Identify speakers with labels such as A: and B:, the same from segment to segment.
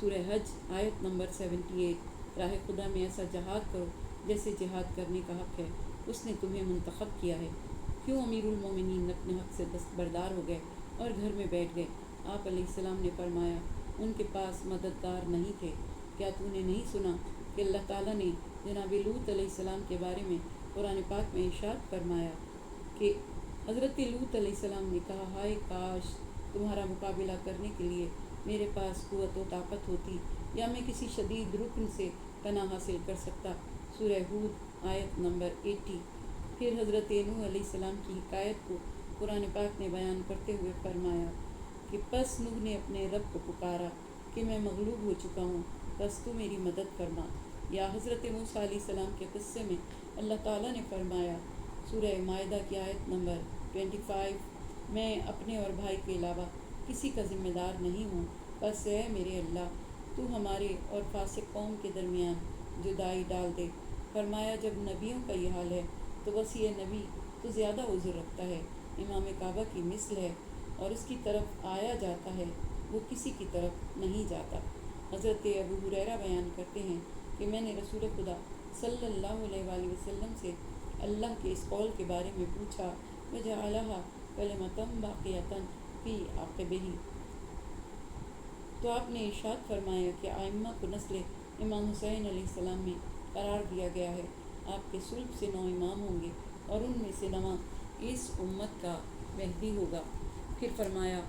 A: سورہ حج آیت نمبر 78۔ راہ خدا میں ایسا جہاد کرو جیسے جہاد کرنے کا حق ہے، اس نے تمہیں منتخب کیا ہے۔ کیوں امیر المومنین اپنے حق سے دستبردار ہو گئے اور گھر میں بیٹھ گئے؟ آپ علیہ السلام نے فرمایا ان کے پاس مددگار نہیں تھے۔ کیا تو نے نہیں سنا کہ اللہ تعالیٰ نے جناب لوط علیہ السلام کے بارے میں قرآن پاک میں ارشاد فرمایا کہ حضرت لوط علیہ السلام نے کہا، ہائے کاش تمہارا مقابلہ کرنے کے لیے میرے پاس قوت و طاقت ہوتی، یا میں کسی شدید رکن سے پناہ حاصل کر سکتا۔ سورہ ہود آیت نمبر 80۔ پھر حضرت نوح علیہ السلام کی حکایت کو قرآن پاک نے بیان کرتے ہوئے فرمایا کہ پس نوح نے اپنے رب کو پکارا کہ میں مغلوب ہو چکا ہوں، بس تو میری مدد فرما۔ یا حضرت موسیٰ علیہ السلام کے قصے میں اللہ تعالیٰ نے فرمایا سورہ مائدہ کی آیت نمبر 25، میں اپنے اور بھائی کے علاوہ کسی کا ذمہ دار نہیں ہوں، بس اے میرے اللہ تو ہمارے اور فاسق قوم کے درمیان جدائی ڈال دے۔ فرمایا جب نبیوں کا یہ حال ہے تو بس یہ نبی تو زیادہ عذر رکھتا ہے، امام کعبہ کی مثل ہے اور اس کی طرف آیا جاتا ہے، وہ کسی کی طرف نہیں جاتا۔ حضرت ابو ہریرہ بیان کرتے ہیں کہ میں نے رسول خدا صلی اللہ علیہ وآلہ وسلم سے اللہ کے اس قول کے بارے میں پوچھا، وَجَعَلَهَا كَلِمَةً بَاقِيَةً فِي عَقِبِهِ، تو آپ نے ارشاد فرمایا کہ ائمہ کو نسل امام حسین علیہ السلام میں قرار دیا گیا ہے۔ آپ کے صلب سے 9 امام ہوں گے اور ان میں سے 9واں اس امت کا مہدی ہوگا۔ پھر فرمایا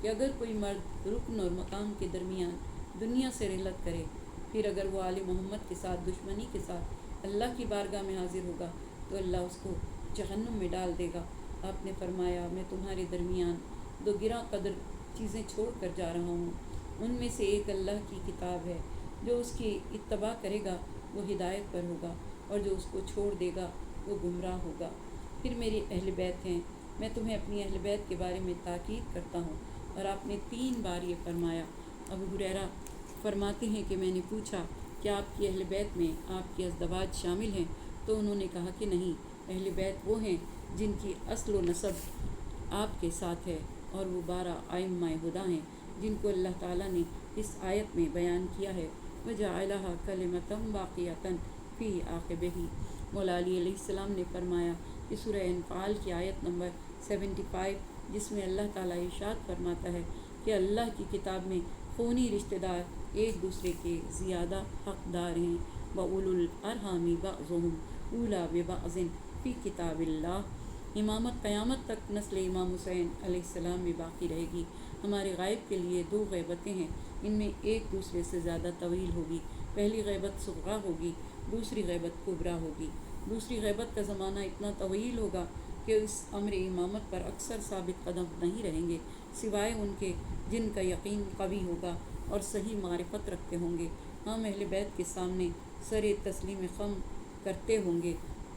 A: کہ اگر کوئی مرد رکن اور مقام کے درمیان دنیا سے رحلت کرے، پھر اگر وہ آل محمد کے ساتھ دشمنی کے ساتھ اللہ کی بارگاہ میں حاضر ہوگا تو اللہ اس کو جہنم میں ڈال دے گا۔ آپ نے فرمایا میں تمہارے درمیان 2 گراں قدر چیزیں چھوڑ کر جا رہا ہوں، ان میں سے ایک اللہ کی کتاب ہے، جو اس کی اتباع کرے گا وہ ہدایت پر ہوگا، اور جو اس کو چھوڑ دے گا وہ گمراہ ہوگا۔ پھر میری اہل بیت ہیں، میں تمہیں اپنی اہل بیت کے بارے میں تاکید کرتا ہوں۔ اور آپ نے 3 بار یہ فرمایا۔ ابو ہریرہ فرماتے ہیں کہ میں نے پوچھا کہ آپ کی اہل بیت میں آپ کی ازدواج شامل ہیں؟ تو انہوں نے کہا کہ نہیں، اہل بیت وہ ہیں جن کی اصل و نسب آپ کے ساتھ ہے، اور وہ 12 ائمہ ہدیٰ ہیں جن کو اللہ تعالیٰ نے اس آیت میں بیان کیا ہے، وَجَعَلَهَا كَلِمَةً بَاقِيَةً فِي عَقِبِهِ۔ مولا علی علیہ السلام نے فرمایا کہ سورہ انفال کی آیت نمبر 75، جس میں اللہ تعالیٰ ارشاد فرماتا ہے کہ اللہ کی کتاب میں خونی رشتہ دار ایک دوسرے کے زیادہ حقدار ہیں، وَأُولُو الْأَرْحَامِ بَعْضُهُمْ أَوْلَىٰ بِبَعْضٍ فِي کتاب اللہ۔ امامت قیامت تک نسل امام حسین علیہ السلام میں باقی رہے گی۔ ہمارے غائب کے لیے 2 غیبتیں ہیں، ان میں ایک دوسرے سے زیادہ طویل ہوگی۔ پہلی غیبت صغریٰ ہوگی، دوسری غیبت کبریٰ ہوگی۔ دوسری غیبت کا زمانہ اتنا طویل ہوگا کہ اس امر امامت پر اکثر ثابت قدم نہیں رہیں گے، سوائے ان کے جن کا یقین قوی ہوگا اور صحیح معرفت رکھتے ہوں گے۔ ہم اہل بیت کے سامنے سر تسلیم خم کرتے ہوں گے۔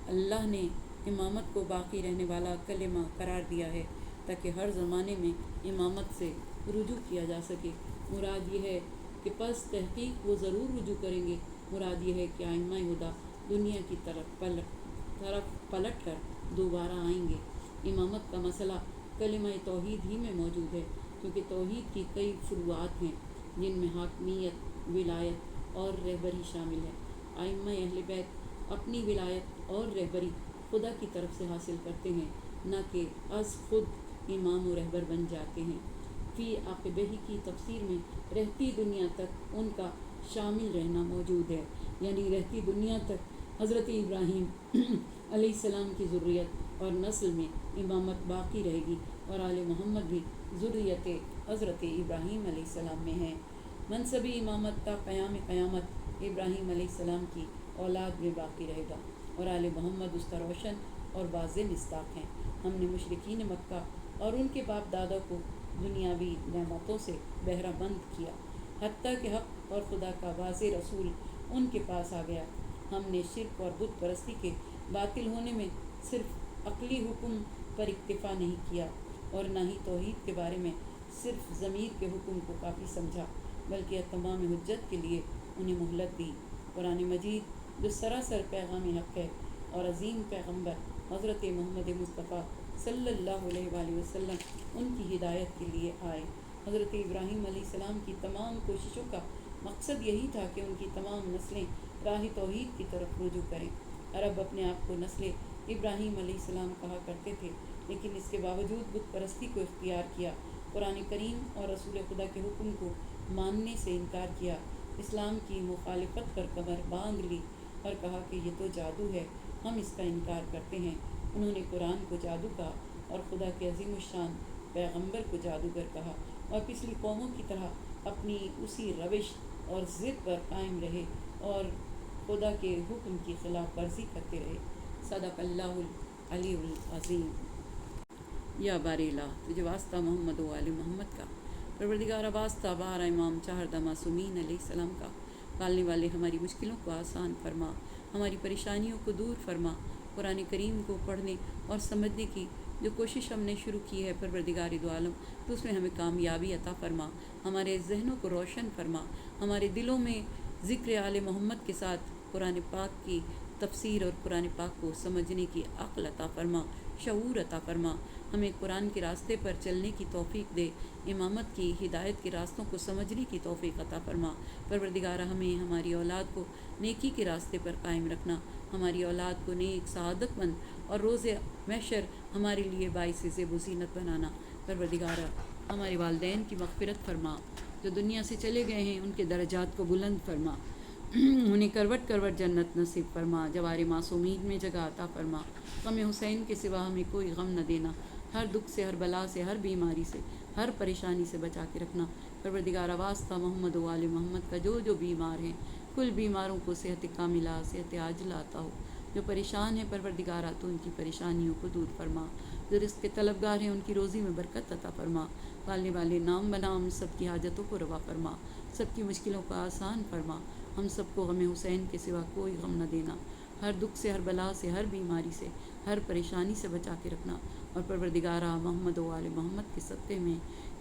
A: اللہ نے امامت کو باقی رہنے والا کلمہ قرار دیا ہے تاکہ ہر زمانے میں امامت سے رجوع کیا جا سکے۔ مراد یہ ہے کہ پس تحقیق وہ ضرور رجوع کریں گے۔ مراد یہ ہے کہ ائمہ ہدیٰ دنیا کی طرف پلٹ کر دوبارہ آئیں گے۔ امامت کا مسئلہ کلمہ توحید ہی میں موجود ہے، کیونکہ توحید کی کئی فروعات ہیں جن میں حاکمیت، ولایت اور رہبری شامل ہے۔ ائمہ اہل بیت اپنی ولایت اور رہبری خدا کی طرف سے حاصل کرتے ہیں، نہ کہ از خود امام و رہبر بن جاتے ہیں۔ فی عقبہ کی تفسیر میں رہتی دنیا تک ان کا شامل رہنا موجود ہے، یعنی رہتی دنیا تک حضرت ابراہیم علیہ السلام کی ذریت اور نسل میں امامت باقی رہے گی، اور آل محمد بھی ذریت حضرت ابراہیم علیہ السلام میں ہیں۔ منصب امامت تا قیام قیامت ابراہیم علیہ السلام کی اولاد میں باقی رہے گا، اور آل محمد اس کا روشن اور واضح مصداق ہیں۔ ہم نے مشرکین مکہ اور ان کے باپ دادا کو دنیاوی نعمتوں سے بہرہ بند کیا، حتیٰ کہ حق اور خدا کا واضح رسول ان کے پاس آ گیا۔ ہم نے شرک اور بت پرستی کے باطل ہونے میں صرف عقلی حکم پر اکتفا نہیں کیا، اور نہ ہی توحید کے بارے میں صرف ضمیر کے حکم کو کافی سمجھا، بلکہ تمام حجت کے لیے انہیں مہلت دی۔ قرآن مجید جو سراسر پیغام حق ہے اور عظیم پیغمبر حضرت محمد مصطفیٰ صلی اللہ علیہ وآلہ وسلم ان کی ہدایت کے لیے آئے۔ حضرت ابراہیم علیہ السلام کی تمام کوششوں کا مقصد یہی تھا کہ ان کی تمام نسلیں راہ توحید کی طرف رجوع کریں۔ عرب اپنے آپ کو نسل ابراہیم علیہ السلام کہا کرتے تھے، لیکن اس کے باوجود بت پرستی کو اختیار کیا، قرآن کریم اور رسول خدا کے حکم کو ماننے سے انکار کیا، اسلام کی مخالفت پر کمر باندھ لی اور کہا کہ یہ تو جادو ہے، ہم اس کا انکار کرتے ہیں۔ انہوں نے قرآن کو جادو کہا اور خدا کے عظیم الشان پیغمبر کو جادوگر کہا، اور پچھلی قوموں کی طرح اپنی اسی روش اور ضد پر قائم رہے اور خدا کے حکم کی خلاف ورزی کرتے رہے۔ صدق اللہ العلی العظیم۔ یا باریلا تجھے واسطہ محمد و آل محمد کا، پروردگار واسطہ بارہ امام چہردہ معصومین علیہ السلام کا، پالنے والے ہماری مشکلوں کو آسان فرما، ہماری پریشانیوں کو دور فرما۔ قرآن کریم کو پڑھنے اور سمجھنے کی جو کوشش ہم نے شروع کی ہے پروردگار دو عالم، تو اس میں ہمیں کامیابی عطا فرما، ہمارے ذہنوں کو روشن فرما، ہمارے دلوں میں ذکر آل محمد کے ساتھ قرآن پاک کی تفسیر اور قرآن پاک کو سمجھنے کی عقل عطا فرما، شعور عطا فرما، ہمیں قرآن کے راستے پر چلنے کی توفیق دے، امامت کی ہدایت کے راستوں کو سمجھنے کی توفیق عطا فرما۔ پروردگارہ ہمیں ہماری اولاد کو نیکی کے راستے پر قائم رکھنا، ہماری اولاد کو نیک، سعادت مند اور روز محشر ہمارے لیے باعث زیب و زینت بنانا۔ پروردگارہ ہمارے والدین کی مغفرت فرما، جو دنیا سے چلے گئے ہیں ان کے درجات کو بلند فرما، انہیں کروٹ کروٹ جنت نصیب فرما، جوار معصومین میں جگہ عطا فرما۔ غم حسین کے سوا ہمیں کوئی غم نہ دینا، ہر دکھ سے، ہر بلا سے، ہر بیماری سے، ہر پریشانی سے بچا کے رکھنا۔ پروردگار واسطہ محمد و آل محمد کا جو بیمار ہیں، کل بیماروں کو صحت کاملہ، صحت عاجلہ عطا ہو۔ جو پریشان ہیں پروردگارہ تو ان کی پریشانیوں کو دور فرما، جو رزق کے طلبگار ہیں ان کی روزی میں برکت عطا فرما، پالنے والے نام بنام سب کی حاجتوں کو روا فرما، سب کی مشکلوں کو آسان فرما۔ ہم سب کو غم حسین کے سوا کوئی غم نہ دینا، ہر دکھ سے، ہر بلا سے، ہر بیماری سے، ہر پریشانی سے بچا کے رکھنا۔ اور پروردگارہ محمد و آل محمد کے صدقے میں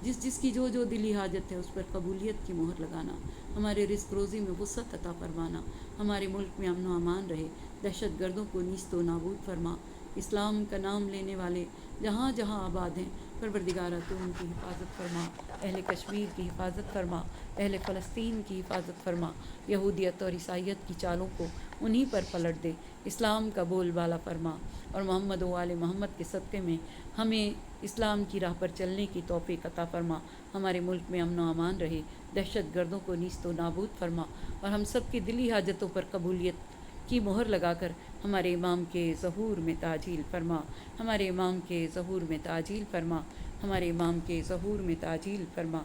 A: جس کی جو دلی حاجت ہے اس پر قبولیت کی مہر لگانا، ہمارے رزق روزی میں وسعت عطا فرمانا، ہمارے ملک میں امن و امان رہے، دہشت گردوں کو نیست و نابود فرما۔ اسلام کا نام لینے والے جہاں جہاں آباد ہیں پروردگارہ تو ان کی حفاظت فرما، اہل کشمیر کی حفاظت فرما، اہل فلسطین کی حفاظت فرما، یہودیت اور عیسائیت کی چالوں کو انہی پر پلٹ دے، اسلام کا بول بالا فرما، اور محمد و آل محمد کے صدقے میں ہمیں اسلام کی راہ پر چلنے کی توفیق عطا فرما، ہمارے ملک میں امن و امان رہے، دہشت گردوں کو نیست و نابود فرما، اور ہم سب کی دلی حاجتوں پر قبولیت کی مہر لگا کر ہمارے امام کے ظہور میں تعجیل فرما، ہمارے امام کے ظہور میں تعجیل فرما، ہمارے امام کے ظہور میں تعجیل فرما۔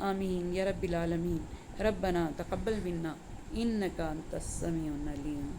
A: آمین یا رب العالمین۔ ربنا تقبل منا انک انت السمیع العلیم۔